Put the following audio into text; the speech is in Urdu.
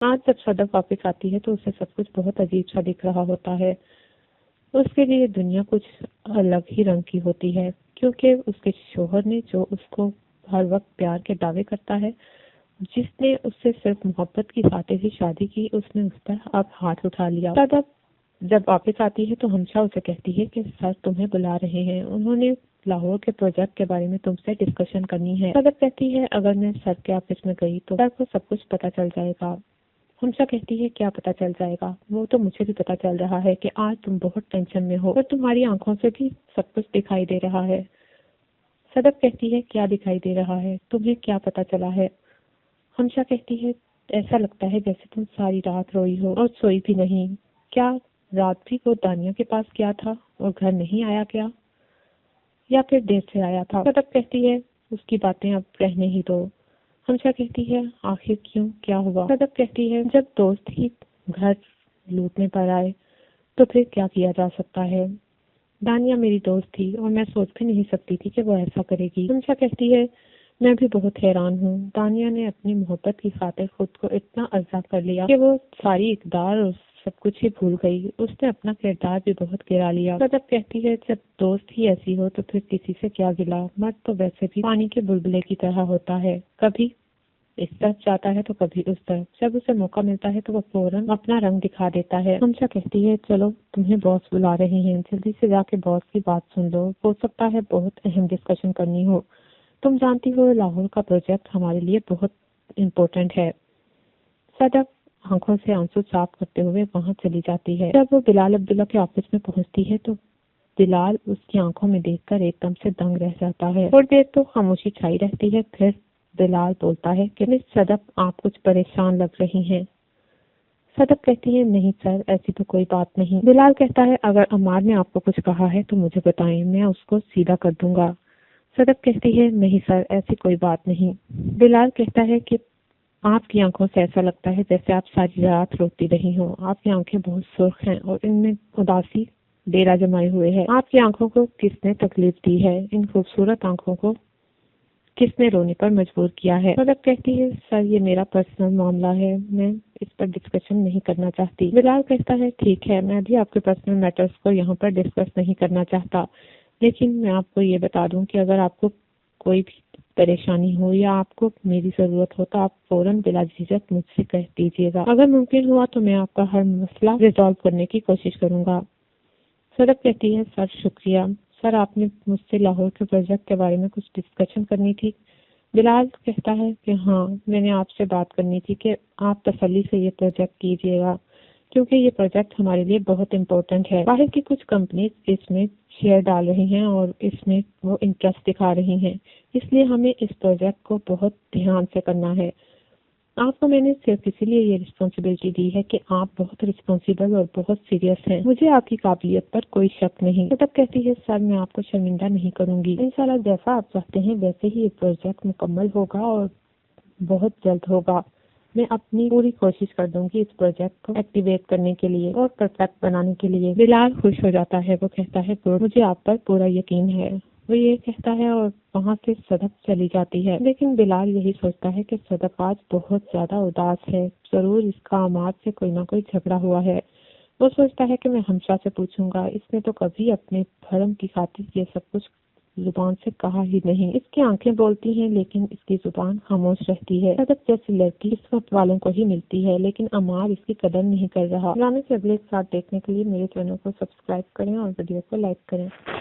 آج جب صدف واپس آتی ہے تو اسے سب کچھ بہت عجیب سا دکھ رہا ہوتا ہے۔ اس کے لیے دنیا کچھ الگ ہی رنگ کی ہوتی ہے، کیونکہ اس کے شوہر نے جو اس کو ہر وقت پیار کے دعوے کرتا ہے، جس نے اس سے صرف محبت کی خاطر ہی شادی کی، اس نے اس پر اب ہاتھ اٹھا لیا۔ صدف جب واپس آتی ہے تو ہمشا اسے کہتی ہے کہ سر تمہیں بلا رہے ہیں، انہوں نے لاہور کے پروجیکٹ کے بارے میں تم سے ڈسکشن کرنی ہے۔ صدف کہتی ہے اگر میں سر کے آفس میں گئی تو سر کو سب کچھ پتا چل جائے گا۔ ہمشا کہتی ہے کیا پتا چل جائے گا؟ وہ تو مجھے بھی پتا چل رہا ہے کہ آج تم بہت ٹینشن میں ہو اور تمہاری آنکھوں سے بھی سب کچھ دکھائی دے رہا ہے۔ صدف کہتی ہے کیا دکھائی دے رہا ہے؟ تمہیں کیا پتا چلا ہے؟ ہمشا کہتی ہے ایسا لگتا ہے جیسے تم ساری رات روئی ہو اور سوئی بھی نہیں۔ کیا رات بھی وہ دانیہ کے پاس گیا تھا اور گھر نہیں آیا کیا؟ یا پھر دیر سے آیا تھا؟ صدف کہتی ہے اس کی باتیں اب رہنے ہی دو۔ ہمشا کہتی ہے آخر کیوں، کیا ہوا؟ صدف کہتی ہے جب دوست ہی گھر لوٹنے پر آئے تو پھر کیا کیا جا سکتا ہے؟ دانیہ میری دوست تھی اور میں سوچ بھی نہیں سکتی تھی کہ وہ ایسا کرے گی۔ ہمشا کہتی ہے میں بھی بہت حیران ہوں، دانیہ نے اپنی محبت کی خاطر خود کو اتنا عزا کر لیا کہ وہ ساری اقدار اور سب کچھ ہی بھول گئی، اس نے اپنا کردار بھی بہت گرا لیا۔ صدف کہتی ہے جب دوست ہی ایسی ہو تو پھر کسی سے کیا گلا، مرد تو ویسے بھی پانی کے بلبلے کی طرح ہوتا ہے، کبھی اس طرف جاتا ہے تو کبھی اس طرف، جب اسے موقع ملتا ہے تو وہ فوراً اپنا رنگ دکھا دیتا ہے۔ ہمشا کہتی ہے چلو تمہیں باس بلا رہے ہیں، جلدی سے جا کے باس کی بات سن لو، ہو سکتا ہے بہت اہم ڈسکشن کرنی ہو، تم جانتی ہو لاہور کا پروجیکٹ ہمارے لیے بہت امپورٹنٹ ہے۔ صدف آنکھوں سے آنسو صاف کرتے ہوئے وہاں چلی جاتی ہے۔ جب وہ بلال عبداللہ کے آفس میں پہنچتی ہے تو بلال اس کی آنکھوں میں دیکھ کر ایک دم سے دنگ رہ جاتا ہے۔ تھوڑی دیر تو خاموشی چھائی رہتی ہے، پھر بلال بولتا ہے کہ مس صدف آپ کچھ پریشان لگ رہی ہیں۔ صدف کہتی ہے نہیں سر، ایسی تو کوئی بات نہیں۔ بلال کہتا ہے اگر عمار نے آپ کو کچھ کہا ہے تو مجھے بتائیں، میں اس کو سیدھا کر دوں گا۔ صدف کہتی ہے نہیں سر، ایسی کوئی بات نہیں۔ بلال کہتا ہے کہ آپ کی آنکھوں سے ایسا لگتا ہے جیسے آپ ساری رات روتی رہی ہوں، آپ کی آنکھیں بہت سرخ ہیں اور ان میں اداسی ڈیرا جمائے ہوئے ہے۔ آپ کی آنکھوں کو کس نے تکلیف دی ہے؟ ان خوبصورت آنکھوں کو کس نے رونے پر مجبور کیا ہے؟ صدف کہتی ہے سر یہ میرا پرسنل معاملہ ہے، میں اس پر ڈسکشن نہیں کرنا چاہتی۔ بلال کہتا ہے ٹھیک ہے، میں بھی آپ کے پرسنل میٹرز کو یہاں پر ڈسکس نہیں کرنا چاہتا، لیکن میں آپ کو یہ بتا دوں کہ اگر آپ کو کوئی بھی پریشانی ہو یا آپ کو میری ضرورت ہو تو آپ فوراً بلا جھجک مجھ سے کہہ دیجیے گا، اگر ممکن ہوا تو میں آپ کا ہر مسئلہ ریزالو کرنے کی کوشش کروں گا۔ صدف کہتی ہے سر شکریہ، سر آپ نے مجھ سے لاہور کے پروجیکٹ کے بارے میں کچھ ڈسکشن کرنی تھی۔ بلال کہتا ہے کہ ہاں میں نے آپ سے بات کرنی تھی کہ آپ تسلی سے یہ پروجیکٹ کیجیے گا، کیونکہ یہ پروجیکٹ ہمارے لیے بہت امپورٹنٹ ہے۔ باہر کی کچھ کمپنیز اس میں شیئر ڈال رہی ہیں اور اس میں وہ انٹرسٹ دکھا رہی ہیں، اس لیے ہمیں اس پروجیکٹ کو بہت دھیان سے کرنا ہے۔ آپ کو میں نے صرف اسی لیے یہ رسپانسبلٹی دی ہے کہ آپ بہت رسپانسیبل اور بہت سیریس ہیں، مجھے آپ کی قابلیت پر کوئی شک نہیں۔ صدف کہتی ہے سر میں آپ کو شرمندہ نہیں کروں گی، انشاءاللہ جیسا آپ چاہتے ہیں ویسے ہی یہ پروجیکٹ مکمل ہوگا اور بہت جلد ہوگا۔ میں اپنی پوری کوشش کر دوں گی اس پروجیکٹ کو ایکٹیویٹ کرنے کے لیے اور پرفیکٹ بنانے کے لیے۔ بلال خوش ہو جاتا ہے، وہ کہتا ہے مجھے آپ پر پورا یقین ہے، وہ یہ کہتا ہے اور وہاں سے صدف چلی جاتی ہے۔ لیکن بلال یہی سوچتا ہے کہ صدف آج بہت زیادہ اداس ہے، ضرور اس کا عمار سے کوئی نہ کوئی جھگڑا ہوا ہے۔ وہ سوچتا ہے کہ میں ہمشا سے پوچھوں گا، اس نے تو کبھی اپنے دھرم کی خاطر یہ سب کچھ زبان سے کہا ہی نہیں۔ اس کی آنکھیں بولتی ہیں لیکن اس کی زبان خاموش رہتی ہے۔ صدف جیسی لڑکی قسمت والوں کو ہی ملتی ہے، لیکن عمار اس کی قدر نہیں کر رہا۔ ڈرامے سے اگلے ساتھ دیکھنے کے لیے میرے چینل کو سبسکرائب کریں اور ویڈیو کو لائک کریں۔